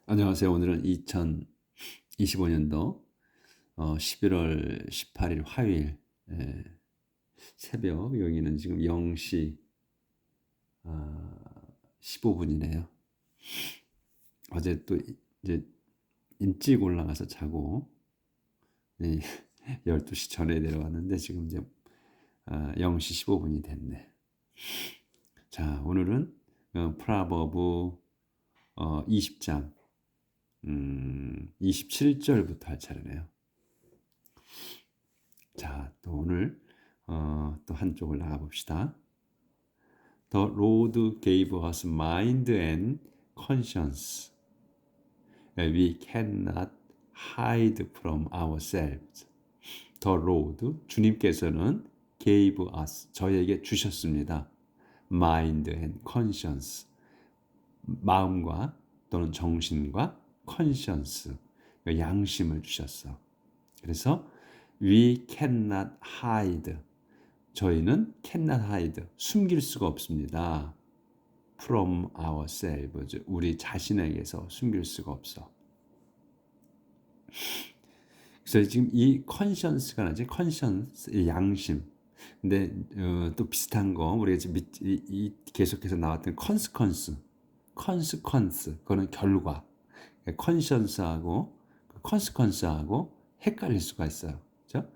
안녕하세요. 오늘은 2025년도 11월 18일 화요일 새벽 여기는 지금 0시 15분이네요. 어제 또 이제 일찍 올라가서 자고 12시 전에 내려왔는데 지금 이제 0시 15분이 됐네. 자, 오늘은 프라버브 20장 27절부터 할 차례네요. 자, 또 오늘 또 한쪽을 나가 봅시다. The Lord gave us mind and conscience. We cannot hide from ourselves. The Lord, 주님께서는 gave us, 저에게 주셨습니다. Mind and conscience, 마음과 또는 정신과 conscience, 양심을 주셨어. 그래서 we cannot hide, 저희는 cannot hide, 숨길 수가 없습니다. from ourselves, 우리 자신에게서 숨길 수가 없어. 그래서 지금 이 conscience가 나지, conscience, 양심. 근데 또 비슷한 거 우리가 지금 계속해서 나왔던 consequence, 그거는 결과. conscience하고 consequence하고 헷갈릴 수가 있어요. 그렇죠?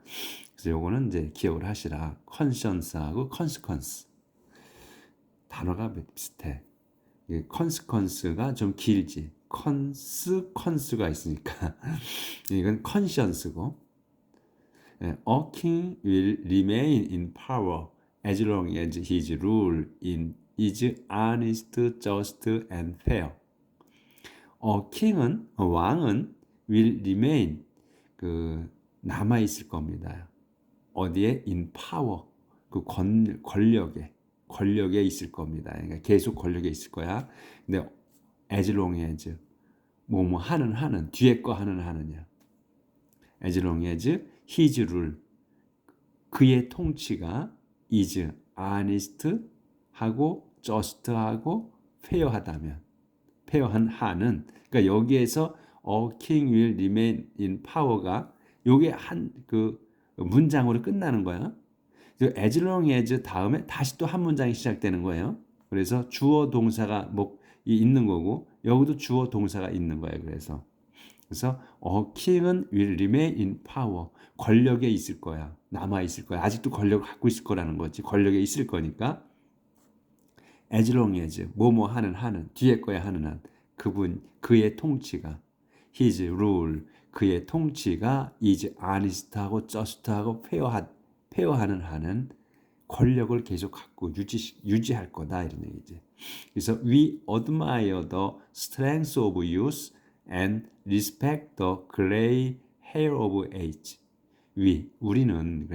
그래서 요거는 이제 기억을 하시라. conscience하고 consequence. 단어가 비슷해. consequence가 좀 길지. consequence가 있으니까 이건 conscience고. A king will remain in power as long as his rule is honest, just, and fair. king은 왕은 will remain 남아 있을 겁니다. 어디에? in power, 권력에 있을 겁니다. 그러니까 계속 권력에 있을 거야. 근데 as long as 뭐 하는 뒤에 거 하느냐. as long as his rule, 그의 통치가 is honest 하고 just 하고 fair하다면, fair한 하는, 그러니까 여기에서 a king will remain in power가 요게 한 문장으로 끝나는 거야. as long as 다음에 다시 또 한 문장이 시작되는 거예요. 그래서 주어 동사가 있는 거고 여기도 주어 동사가 있는 거예요. 그래서 king은 will remain in power, 권력에 있을 거야. 남아 있을 거야. 아직도 권력을 갖고 있을 거라는 거지. 권력에 있을 거니까 as long as 뭐뭐 하는 뒤에 거에 하는 한 그의 통치가 his rule, 그의 통치가 is honest하고 just하고 페어하는 한은 권력을 계속 갖고 유지할 거다 이런 얘기지. 그래서 we admire the strength of youth and respect the gray hair of age. 우리는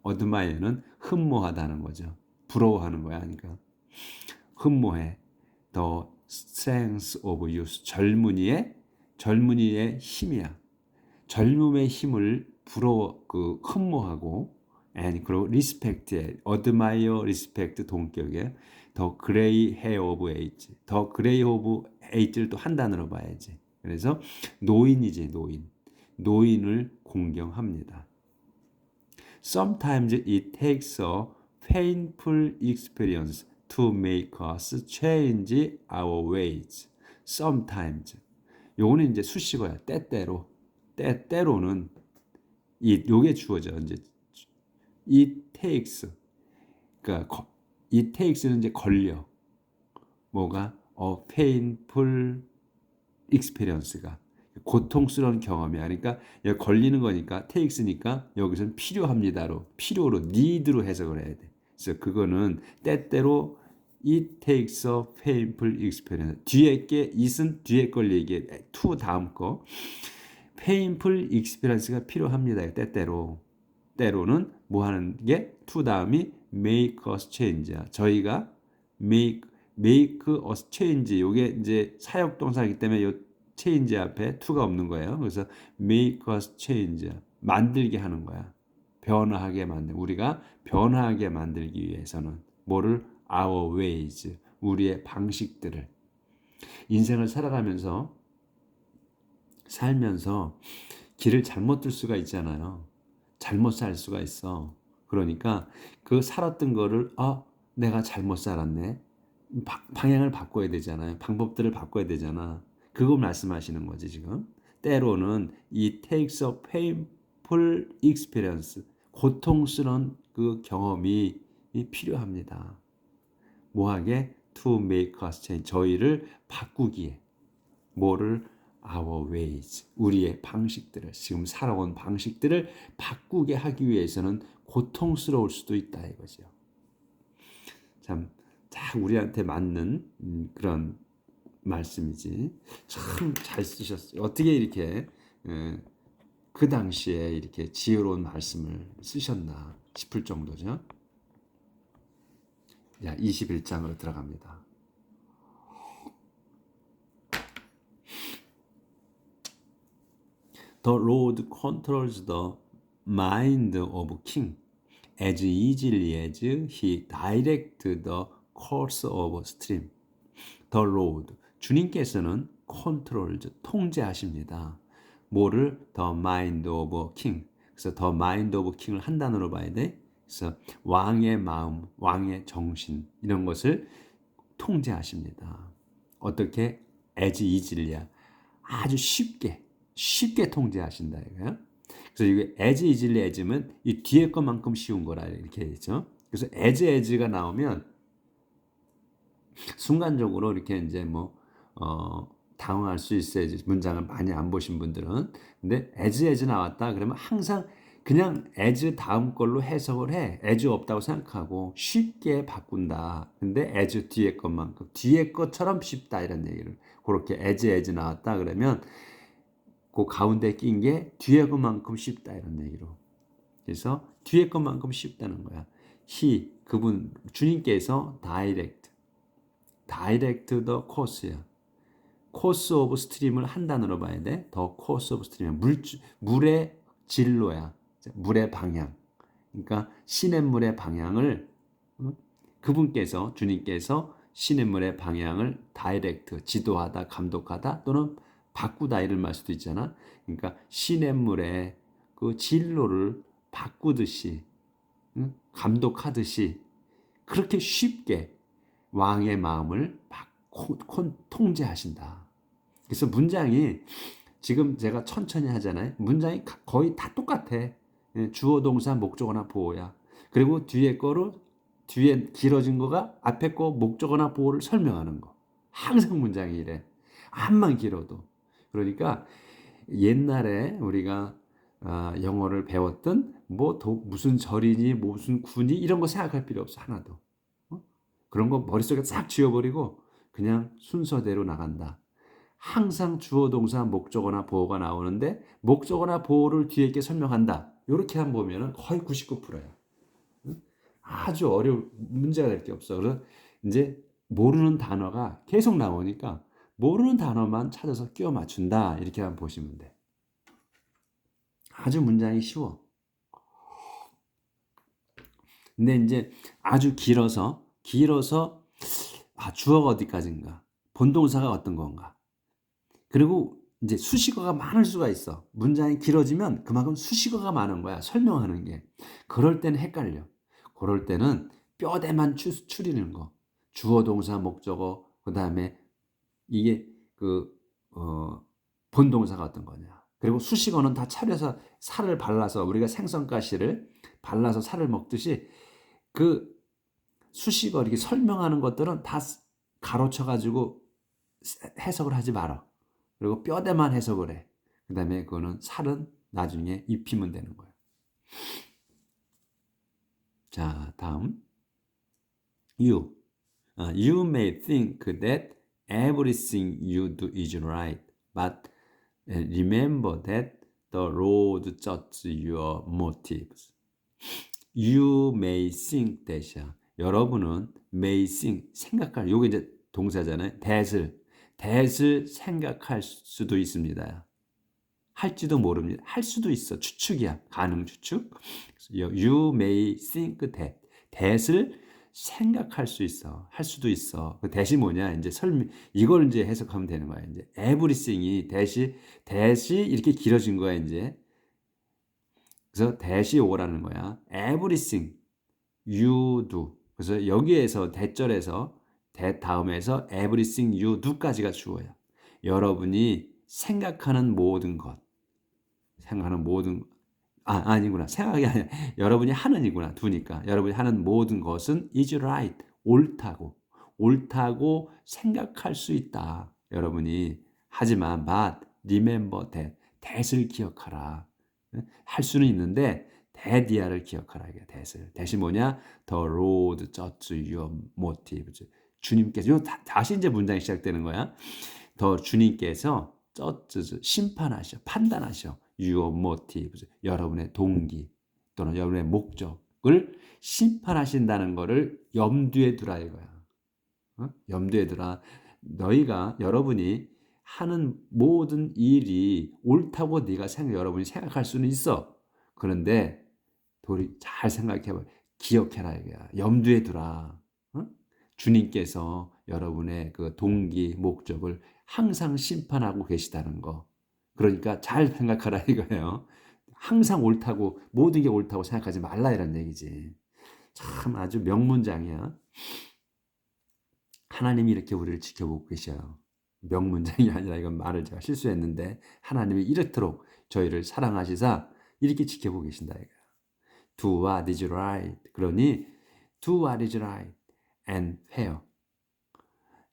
admire는 흠모하다는 거죠. 부러워하는 거야. 그러니까 흠모해. The strength of youth, 젊은이의 힘이야. 젊음의 힘을 흠모하고, 그리고 respect에, admire, respect 동격에 the gray hair of age, the gray of age를 또 한 단어로 봐야지. 그래서 노인이지, 노인을 공경합니다. Sometimes it takes a painful experience to make us change our ways. Sometimes. 요거는 이제 수식어야. 때때로는 요게 주어져. 이제 it takes. 그러니까 it takes는 이제 걸려. 뭐가? painful experience가 고통스러운 경험이야. 그러니까 여기 걸리는 거니까 takes니까 여기서는 필요로 need로 해석을 해야 돼. 그래서 그거는 때때로 it takes a painful experience. 뒤에 게 it은 뒤에 걸 얘기해. to 다음 거. painful experience가 필요합니다. 때로는 뭐 하는 게 to 다음이 make us change야. 저희가 make us change. 요게 이제 사역 동사이기 때문에 요 change 앞에 to가 없는 거예요. 그래서 make us change, 만들게 하는 거야. 우리가 변화하게 만들기 위해서는 뭐를? our ways, 우리의 방식들을. 인생을 살면서 길을 잘못 들 수가 있잖아요. 잘못 살 수가 있어. 그러니까 그 살았던 거를 내가 잘못 살았네. 방향을 바꿔야 되잖아요. 방법들을 바꿔야 되잖아. 그거 말씀하시는 거지 지금. 때로는 이 takes a painful experience, 고통스러운 그 경험이 필요합니다. 뭐하게? To make us change, 저희를 바꾸기에. 뭐를? Our ways, 우리의 방식들을, 지금 살아온 방식들을 바꾸게 하기 위해서는 고통스러울 수도 있다 이거죠. 참, 딱 우리한테 맞는 그런 말씀이지. 참 잘 쓰셨어요. 어떻게 이렇게 그 당시에 이렇게 지혜로운 말씀을 쓰셨나 싶을 정도죠. 자, 21장으로 들어갑니다. The Lord controls the mind of king as easily as he directs the course of stream. The Lord, 주님께서는 controls, 통제하십니다. 뭐를? The mind of king. 그래서 the mind of king을 한 단어로 봐야 돼. 그래서 왕의 마음, 왕의 정신 이런 것을 통제하십니다. 어떻게? as easily, 아주 쉽게 통제하신다 이거야. 그래서 이게 as easily as면 이 뒤에 것만큼 쉬운 거라 이렇게 했죠. 그래서 as가 나오면 순간적으로 이렇게 이제 당황할 수 있어요. 문장을 많이 안 보신 분들은. 근데 as 나왔다 그러면 항상 그냥 as 다음 걸로 해석을 해. as 없다고 생각하고 쉽게 바꾼다. 근데 as 뒤에 것만큼 뒤에 것처럼 쉽다 이런 얘기를. 그렇게 as 나왔다 그러면 그 가운데 낀 게 뒤에 것만큼 쉽다 이런 얘기로. 그래서 뒤에 것만큼 쉽다는 거야. 그분 주님께서 direct the course야. course of stream을 한 단어로 봐야 돼. the course of stream이야. 물의 진로야. 물의 방향. 그러니까 시냇물의 방향을 그분께서 주님께서 시냇물의 방향을 direct, 지도하다, 감독하다 또는 바꾸다 이런 말 수도 있잖아. 그러니까 시냇물의 그 진로를 바꾸듯이 감독하듯이 그렇게 쉽게 왕의 마음을 통제하신다. 그래서 문장이 지금 제가 천천히 하잖아요. 문장이 거의 다 똑같아. 주어 동사 목적어나 보어야. 그리고 뒤에 길어진 거가 앞에 거 목적어나 보어를 설명하는 거. 항상 문장이 이래. 암만 길어도. 그러니까 옛날에 우리가 영어를 배웠던 무슨 절이니 무슨 군이 이런 거 생각할 필요 없어 하나도. 그런 거 머릿속에 싹 지워버리고 그냥 순서대로 나간다. 항상 주어 동사 목적어나 보어가 나오는데 목적어나 보어를 뒤에 있게 설명한다. 이렇게 한번 보면 거의 99%야. 아주 어려운 문제가 될 게 없어. 그래서 이제 모르는 단어가 계속 나오니까 모르는 단어만 찾아서 끼워 맞춘다. 이렇게 한번 보시면 돼. 아주 문장이 쉬워. 근데 이제 아주 길어서 주어가 어디까지인가? 본동사가 어떤 건가? 그리고 이제 수식어가 많을 수가 있어. 문장이 길어지면 그만큼 수식어가 많은 거야. 설명하는 게. 그럴 때는 헷갈려. 그럴 때는 뼈대만 추리는 거. 주어, 동사, 목적어, 그 다음에 이게 본동사가 어떤 거냐. 그리고 수식어는 다 차려서 살을 발라서 우리가 생선가시를 발라서 살을 먹듯이 그 수식어 이렇게 설명하는 것들은 다 가로쳐가지고 해석을 하지 마라. 그리고 뼈대만 해석을 해. 그 다음에 그거는 살은 나중에 입히면 되는 거예요. 자, 다음. You may think that everything you do is right, but remember that the Lord judges your motives. You may think that이야. 여러분은 may think, 생각할, 요게 이제 동사잖아요. that을 생각할 수도 있습니다. 할지도 모릅니다. 할 수도 있어. 추측이야. 가능 추측. You may think that을 생각할 수 있어. 할 수도 있어. 그 대시 뭐냐? 이제 이걸 이제 해석하면 되는 거야. 이제 everything이 대시 이렇게 길어진 거야, 이제. 그래서 대시 오라는 거야. everything you do. 그래서 여기에서 대절에서 대 다음에서 everything you do까지가 주어야. 여러분이 생각하는 모든 것. 생각하는 모든 아니구나. 생각이 아니라 여러분이 하는이구나. 두니까. 여러분이 하는 모든 것은 is right. 옳다고 생각할 수 있다. 여러분이 하지만 but remember that을 기억하라. 할 수는 있는데 that이야를 기억하라. 이게 that이 뭐냐? The road judge your motives. 주님께서 다시 이제 문장이 시작되는 거야. 더 주님께서 심판하셔, 판단하셔. Your motives, 여러분의 동기 또는 여러분의 목적을 심판하신다는 것을 염두에 두라 이거야. 염두에 두라. 여러분이 하는 모든 일이 옳다고 여러분이 생각할 수는 있어. 그런데 잘 생각해봐. 기억해라 이거야. 염두에 두라. 주님께서 여러분의 그 동기, 목적을 항상 심판하고 계시다는 거. 그러니까 잘 생각하라 이거예요. 항상 옳다고, 모든 게 옳다고 생각하지 말라 이런 얘기지. 참 아주 명문장이야. 하나님이 이렇게 우리를 지켜보고 계셔요. 명문장이 아니라 이건 말을 제가 실수했는데 하나님이 이렇도록 저희를 사랑하시사 이렇게 지켜보고 계신다 이거야. Do what is right. 그러니 do what is right and fair.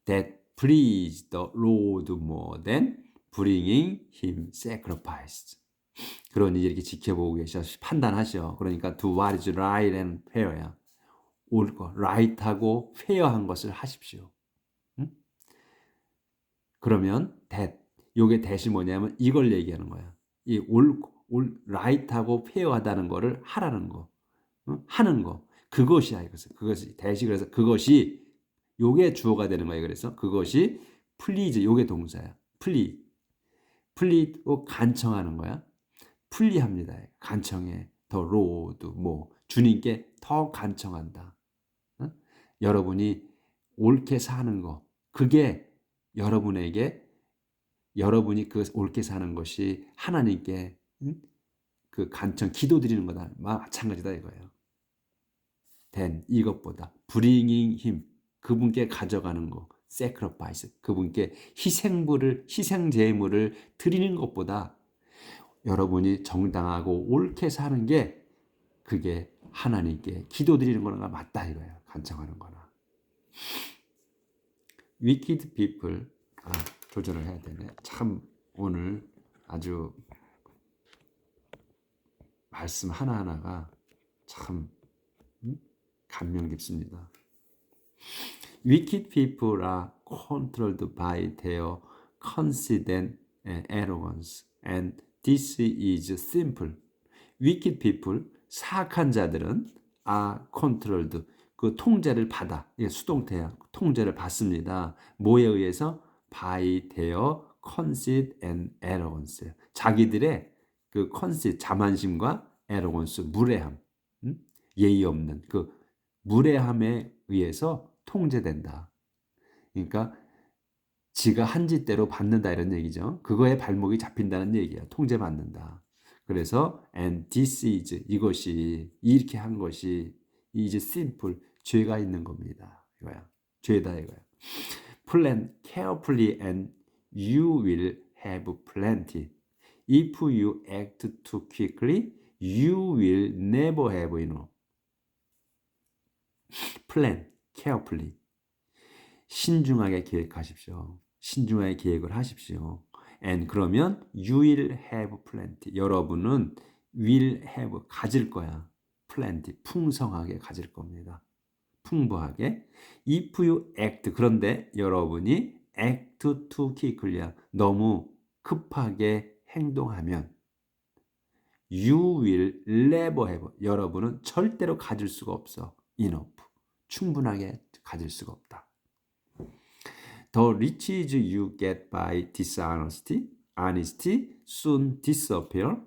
That please the Lord more than bringing him sacrifice. 그러니 이렇게 지켜보고 계셔. 판단하셔. 그러니까 do what is right and fair야. 옳고 right하고 fair한 것을 하십시오. 응? 그러면 요게 that이 뭐냐면 이걸 얘기하는 거야. 이 right하고 fair하다는 거를 하라는 거. 응? 하는 거. 그것이야 이것은. 그것이 that이 그래서 그것이 요게 주어가 되는 거예요. 그래서 그것이 please 요게 동사야. please로 간청하는 거야. 플리합니다. 간청해. 더 로드 주님께 더 간청한다. 여러분이 옳게 사는 거. 그게 여러분이 그 옳게 사는 것이 하나님께 그 간청 기도드리는 거다. 마찬가지다 이거예요. 이것보다 bringing him 그분께 가져가는 거. sacrifice 그분께 희생제물을 드리는 것보다 여러분이 정당하고 옳게 사는 게 그게 하나님께 기도드리는 거나 맞다 이거예요. 간청하는 거나. wicked people 조절을 해야 되네. 참 오늘 아주 말씀 하나하나가 참 감명 깊습니다. Wicked people are controlled by their conceit and arrogance, and this is simple. Wicked people, 사악한 자들은 are controlled, 그 통제를 받아. 이게 수동태야. 통제를 받습니다. 뭐에 의해서? by their conceit and arrogance. 자기들의 그 conceit, 자만심과 arrogance, 무례함, 예의 없는 그 무례함에 의해서 통제된다. 그러니까 지가 한 짓대로 받는다 이런 얘기죠. 그거에 발목이 잡힌다는 얘기야. 통제받는다. 그래서 and this is 이것이 이렇게 한 것이 is simple 죄가 있는 겁니다. 이거야. 죄다 이거야. Plan carefully and you will have plenty. If you act too quickly, you will never have enough. Plan carefully. 신중하게 계획하십시오. 신중하게 계획을 하십시오. And 그러면 you will have plenty. 여러분은 will have 가질 거야. plenty 풍성하게 가질 겁니다. 풍부하게. If you act 그런데 여러분이 act too quickly 너무 급하게 행동하면 you will never have 여러분은 절대로 가질 수가 없어. enough 충분하게 가질 수가 없다. The riches you get by honesty soon disappear,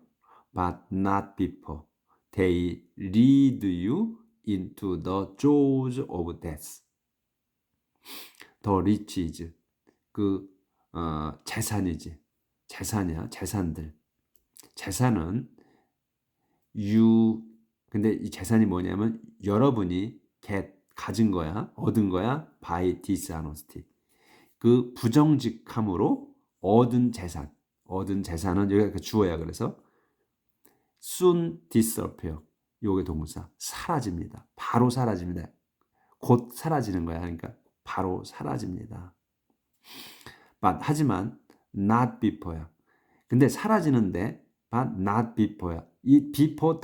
but not before. They lead you into the jaws of death. The riches 그 재산이지. 재산이야. 재산들. 재산은 근데 이 재산이 뭐냐면 여러분이 가진 거야. 얻은 거야. by dishonesty. 그 부정직함으로 얻은 재산. 얻은 재산은 여기가 주어야. 그래서 soon disappear. 요게 동사. 사라집니다. 바로 사라집니다. 곧 사라지는 거야. 그러니까 바로 사라집니다. 하지만 not before야. 근데 사라지는데 but not before야. 이 before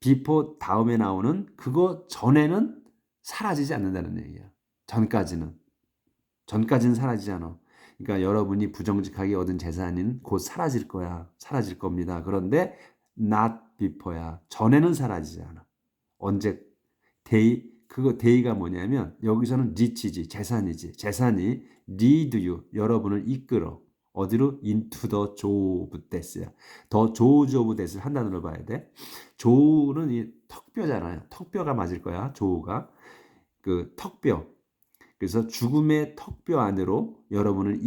before 다음에 나오는 그거 전에는 사라지지 않는다는 얘기야. 전까지는 사라지지 않아. 그러니까 여러분이 부정직하게 얻은 재산은 곧 사라질 거야. 사라질 겁니다. 그런데 not before야. 전에는 사라지지 않아. 언제 그거 day가 뭐냐면 여기서는 rich지 재산이지. 재산이 lead you 여러분을 이끌어. 어디로? into the jaws of death야. 더 jaws of death를 한 단어로 봐야 돼. jaws는 이 턱뼈잖아요. 턱뼈가 맞을 거야. jaws가 그 턱뼈. 그래서 죽음의 턱뼈 안으로 여러분을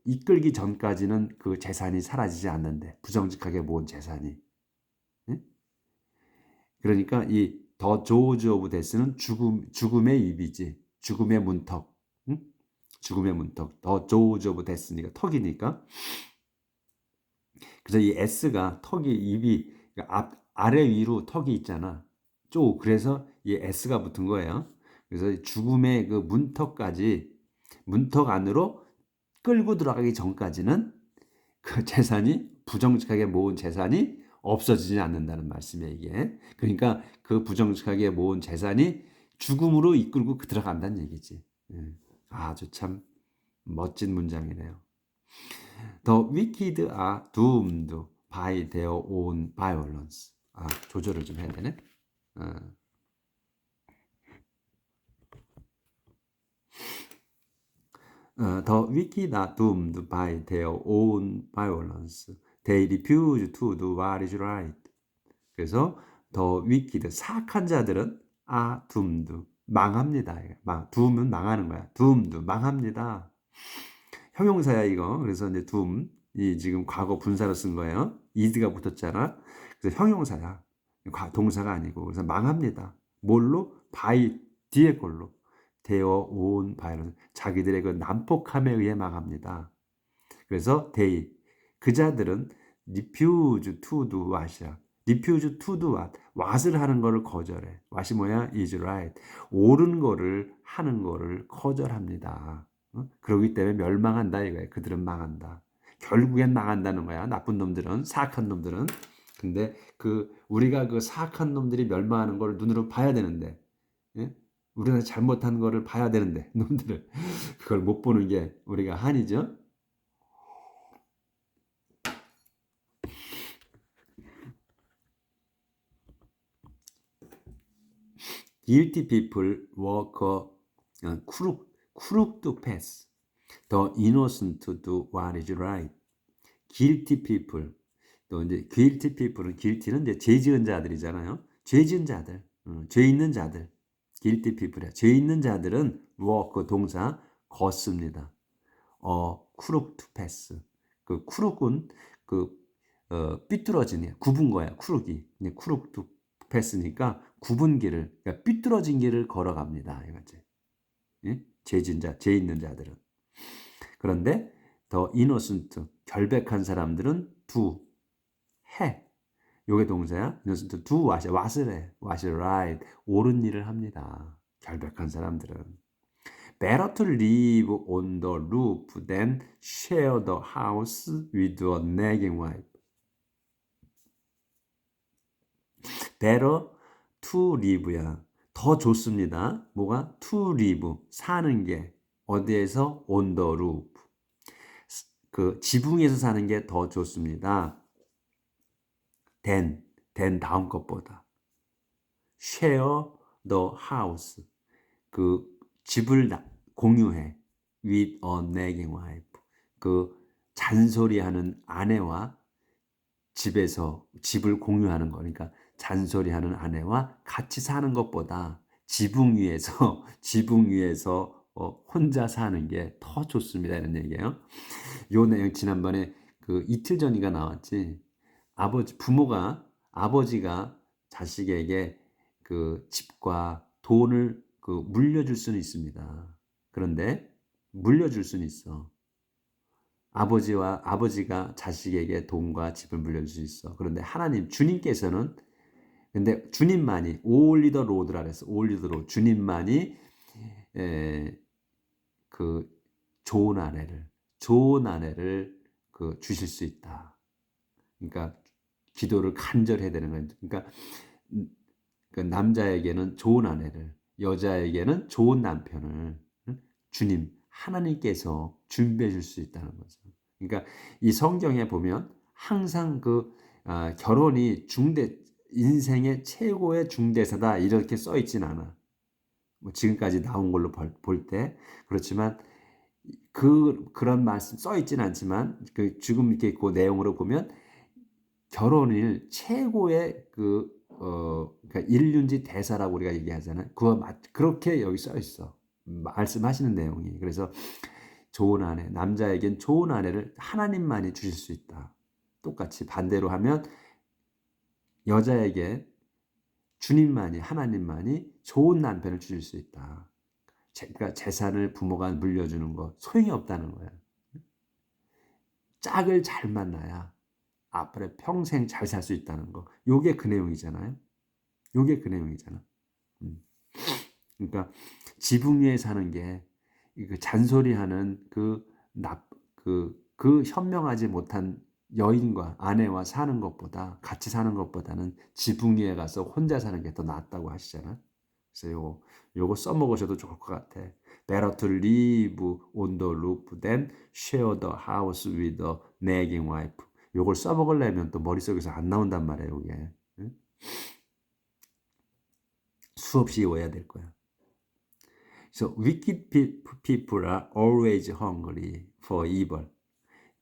이끌기 전까지는 그 재산이 사라지지 않는데 부정직하게 모은 재산이. 응? 그러니까 이 더 조지 오브 데스는 죽음의 입이지. 죽음의 문턱. 응? 죽음의 문턱. 더 조지 오브 데스니까 턱이니까. 그래서 이 S가 턱이 입이 아래 위로 턱이 있잖아. 그래서 이 S가 붙은 거예요. 그래서 죽음의 그 문턱 안으로 끌고 들어가기 전까지는 그 재산이 부정직하게 모은 재산이 없어지지 않는다는 말씀이에요, 이게. 그러니까 그 부정직하게 모은 재산이 죽음으로 이끌고 들어간다는 얘기지. 아주 참 멋진 문장이네요. The wicked are doomed by their own violence. 조절을 좀 해야 되네. The wicked are doomed by their own violence. They refuse to do what is right. 그래서 the wicked, 사악한 자들은 are doomed, 망합니다. doom은 망하는 거야. doomed, 망합니다. 형용사야 이거. 그래서 이제 doom, 이 지금 과거 분사로 쓴 거예요. is가 붙었잖아. 그래서 형용사야. 동사가 아니고. 그래서 망합니다. 뭘로? by 뒤에 걸로. their own violence. 자기들의 그 난폭함에 의해 망합니다. 그래서 they, 그 자들은 refuse to do what이야. refuse to do what. what을 하는 거를 거절해. what이 뭐야? is right. 옳은 거를 하는 거를 거절합니다. 그러기 때문에 멸망한다 이거야. 그들은 망한다. 결국엔 망한다는 거야. 나쁜 놈들은, 사악한 놈들은. 근데 우리가 그 사악한 놈들이 멸망하는 걸 눈으로 봐야 되는데, 예? 우리가 잘못한 거를 봐야 되는데, 놈들을 그걸 못 보는 게 우리가 한이죠. Guilty people walk a crooked path. The innocent do what is right. Guilty people. 또 이제 guilty people은 guilty는 이제 죄 지은 자들이잖아요. 죄 지은 자들, 죄 있는 자들. guilty people이야. 죄 있는 자들은 walk 동사 걷습니다. crooked path. 그 crook은 삐뚤어지네. 굽은 거야. crook이. crooked path니까 굽은 길을, 그러니까 삐뚤어진 길을 걸어갑니다. 이거지. 예? 죄 있는 자들은. 그런데 더 innocent, 결백한 사람들은 do, 해. 요게 동사야. innocent do what을 해. what's right. 옳은 일을 합니다. 결백한 사람들은. Better to live on the roof than share the house with a nagging wife. Better to live야. 더 좋습니다. 뭐가? To live. 사는 게. 어디에서? On the roof. 그 지붕에서 사는 게 더 좋습니다. than 다음 것보다. Share the house. 그 집을 공유해. with a nagging wife. 그 잔소리하는 아내와 집을 공유하는 거니까 잔소리하는 아내와 같이 사는 것보다 지붕 위에서 지붕 위에서 혼자 사는 게 더 좋습니다. 이런 얘기예요. 요 내용 지난번에 그 이틀 전인가 나왔지. 아버지가 자식에게 그 집과 돈을 그 물려줄 수는 있습니다. 그런데 물려줄 수는 있어. 아버지가 자식에게 돈과 집을 물려줄 수 있어. 그런데 주님께서는 근데 주님만이 only the Lord라 그랬어. only the Lord. 주님만이 그 좋은 아내를 그 주실 수 있다. 그러니까 기도를 간절히 해야 되는 거예요. 그러니까 그 남자에게는 좋은 아내를, 여자에게는 좋은 남편을 주님 하나님께서 준비해 줄 수 있다는 거죠. 그러니까 이 성경에 보면 항상 결혼이 인생의 최고의 중대사다 이렇게 써 있진 않아. 뭐 지금까지 나온 걸로 볼 때 그렇지만 그런 말씀 써 있진 않지만 지금 이렇게 그 내용으로 보면 결혼일 최고의 그러니까 일륜지 대사라고 우리가 얘기하잖아요. 그렇게 여기 써 있어. 말씀하시는 내용이. 그래서 좋은 아내, 남자에겐 좋은 아내를 하나님만이 주실 수 있다. 똑같이 반대로 하면 여자에게 하나님만이 좋은 남편을 주실 수 있다. 그러니까 재산을 부모가 물려주는 거 소용이 없다는 거야. 짝을 잘 만나야 앞으로 평생 잘 살 수 있다는 거. 요게 그 내용이잖아요. 요게 그 내용이잖아. 그러니까 지붕 위에 사는 게 잔소리하는 그 현명하지 못한 여인과 아내와 사는 것보다 같이 사는 것보다는 지붕 위에 가서 혼자 사는 게 더 낫다고 하시잖아. 그래서 요거 써먹으셔도 좋을 것 같아. Better to live on the roof than share the house with a nagging wife. 요걸 써먹으려면 또 머릿속에서 안 나온단 말이에요. 이게 수없이 외워야 될 거야. So wicked people are always hungry for evil.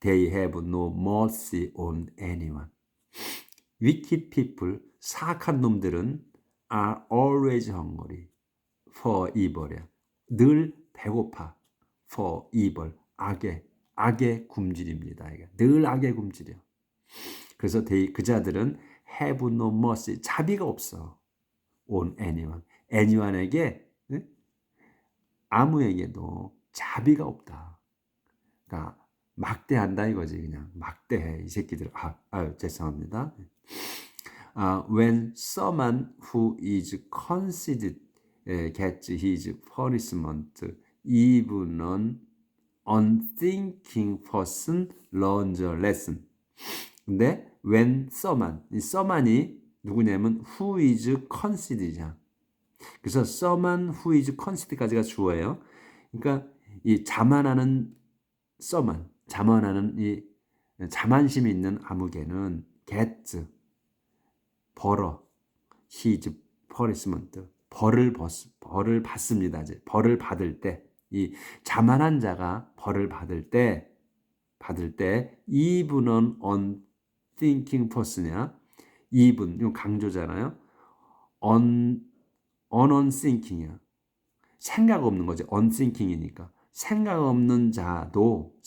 They have no mercy on anyone. Wicked people, 사악한 놈들은 are always hungry for evil이야. 늘 배고파. for evil, 악의 굶주립니다. 늘 악의 굶주려. 그래서 그 자들은 have no mercy, 자비가 없어. on anyone, anyone에게 아무에게도 자비가 없다. 그러니까 막대한다 이거지. 그냥 막대해 이 새끼들. 죄송합니다. When someone who is conceited gets his punishment, even an unthinking person learns a lesson. 근데 when 이 someone이 누구냐면 who is conceited이야. 그래서 someone who is conceited까지가 주어예요. 그러니까 이 자만하는 이 자만심이 있는 아무개는 gets 벌어 his punishment 벌을 받습니다. 이제 벌을 받을 때 이 자만한 자가 벌을 받을 때 even은 unthinking person이야. even 이건 강조잖아요. unthinking이야. 생각 없는 거지. unthinking이니까. 생각 없는 자도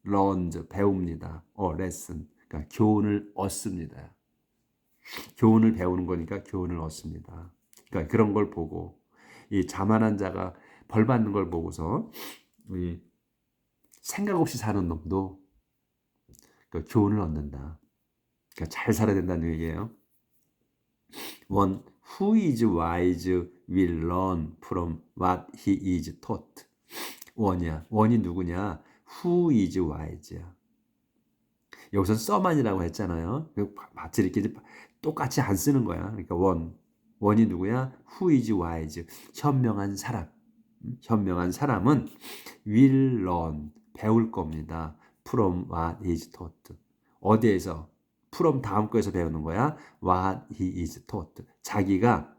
learns 배웁니다. lesson. 그러니까 교훈을 얻습니다. 교훈을 배우는 거니까 교훈을 얻습니다. 그러니까 그런 걸 보고 이 자만한 자가 벌 받는 걸 보고서 생각 없이 사는 놈도 교훈을 얻는다. 그러니까 잘 살아야 된다는 얘기예요. One who is wise will learn from what he is taught. 원이 누구냐? Who is wise야. 여기서 써만이라고 했잖아요. 마치 이렇게 똑같이 안 쓰는 거야. 그러니까 원이 누구야? Who is wise. 현명한 사람은 will learn. 배울 겁니다. From what he is taught. 어디에서? from 다음 거에서 배우는 거야. What he is taught. 자기가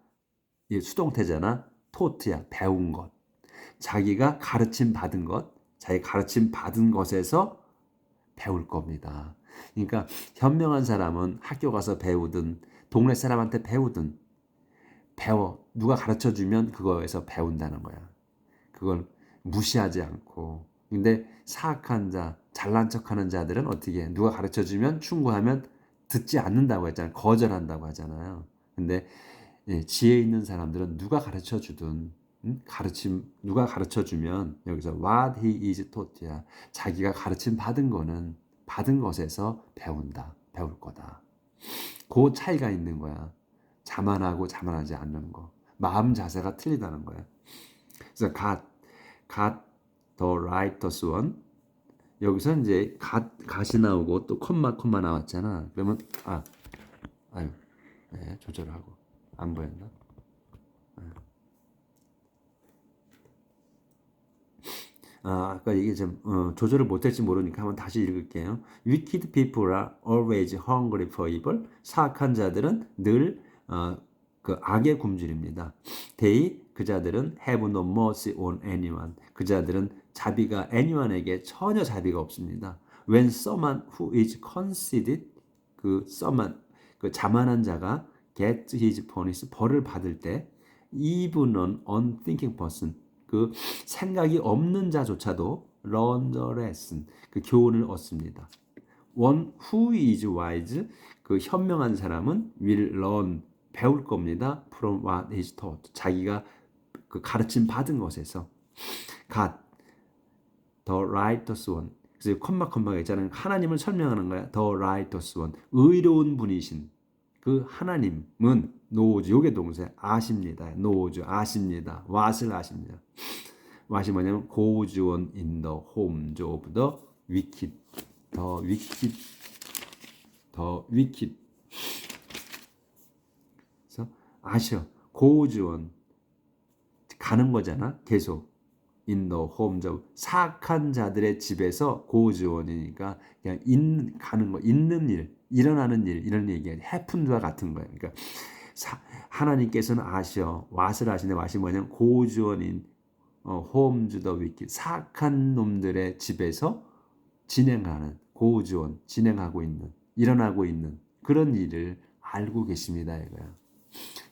수동태잖아. taught야. 배운 것. 자기가 가르침 받은 것에서 배울 겁니다. 그러니까 현명한 사람은 학교 가서 배우든 동네 사람한테 배우든 배워. 누가 가르쳐 주면 그거에서 배운다는 거야. 그걸 무시하지 않고. 근데 사악한 자, 잘난 척하는 자들은 어떻게 해? 누가 가르쳐 주면 충고하면 듣지 않는다고 했잖아요. 거절한다고 하잖아요. 근데 지혜 있는 사람들은 누가 가르쳐 주든 가르침 누가 가르쳐 주면 여기서 what he is taught야. 자기가 가르침 받은 거는 받은 것에서 배운다. 배울 거다. 그 차이가 있는 거야. 자만하고 자만하지 않는 거. 마음 자세가 틀리다는 거야. 그래서 got the righteous one. 여기서 이제 gat이 나오고 또 콤마 나왔잖아. 그러면 아유, 네, 조절하고 안 보였나? 아까 이게 좀 조절을 못할지 모르니까 한번 다시 읽을게요. Wicked people are always hungry for evil. 사악한 자들은 늘 그 악의 굶주립니다. They 그 자들은 have no mercy on anyone. 그 자들은 자비가 anyone에게 전혀 자비가 없습니다. When someone who is conceited 그 someone 그 자만한 자가 get his punishment 벌을 받을 때 even an unthinking person 그 생각이 없는 자조차도 learn the lesson 그 교훈을 얻습니다. One who is wise 그 현명한 사람은 will learn 배울 겁니다. From what is taught 자기가 그 가르침 받은 것에서 God the righteous one 그래서 콤마가 있잖아요. 하나님을 설명하는 거야. The righteous one 의로운 분이신 그 하나님은 knows 요게 동사 아십니다. knows 아십니다. what을 아십니다. what이 뭐냐면 goes on in the homes of the wicked. the wicked. 그래서 아셔. goes on 가는 거잖아. 계속. in the homes of 사악한 자들의 집에서 goes on이니까 그냥 가는 거, 있는 일, 일어나는 일 이런 얘기야. happened와 같은 거야. 그러니까 하나님께서는 아셔. what을 아시는데 what이 뭐냐면 goes on in homes of the wicked 사악한 놈들의 집에서 진행하는 goes on 진행하고 있는 일어나고 있는 그런 일을 알고 계십니다. 이거야.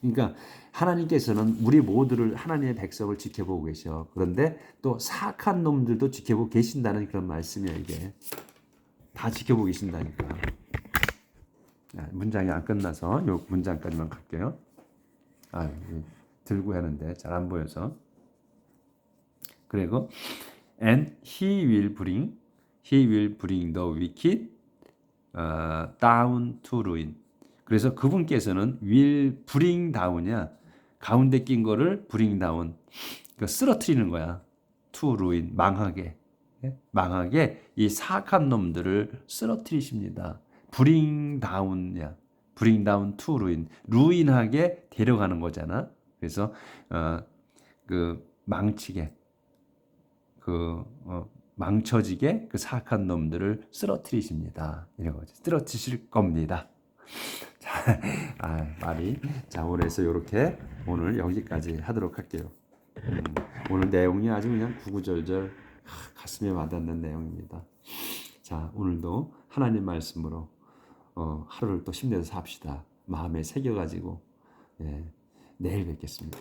그러니까 하나님께서는 우리 모두를 하나님의 백성을 지켜보고 계셔. 그런데 또 사악한 놈들도 지켜보고 계신다는 그런 말씀이야. 이게 다 지켜보고 계신다니까. 문장이 안 끝나서 이 문장까지만 갈게요. 들고 하는데 잘 안 보여서. 그리고 and he will bring the wicked down to ruin. 그래서 그분께서는 will bring down이야. 가운데 낀 거를 bring down. 그러니까 쓰러뜨리는 거야. to ruin 망하게. 망하게 이 사악한 놈들을 쓰러뜨리십니다. bring down이야. bring down to ruin. ruin하게 데려가는 거잖아. 그래서 그 망치게 망쳐지게 그 사악한 놈들을 쓰러뜨리십니다. 이런 거지. 쓰러뜨리실 겁니다. 자, 말이 자 오늘에서 이렇게 오늘 여기까지 하도록 할게요. 오늘 내용이 아주 그냥 구구절절 가슴에 와닿는 내용입니다. 자 오늘도 하나님 말씀으로 하루를 또 힘내서 삽시다. 마음에 새겨가지고 내일 뵙겠습니다.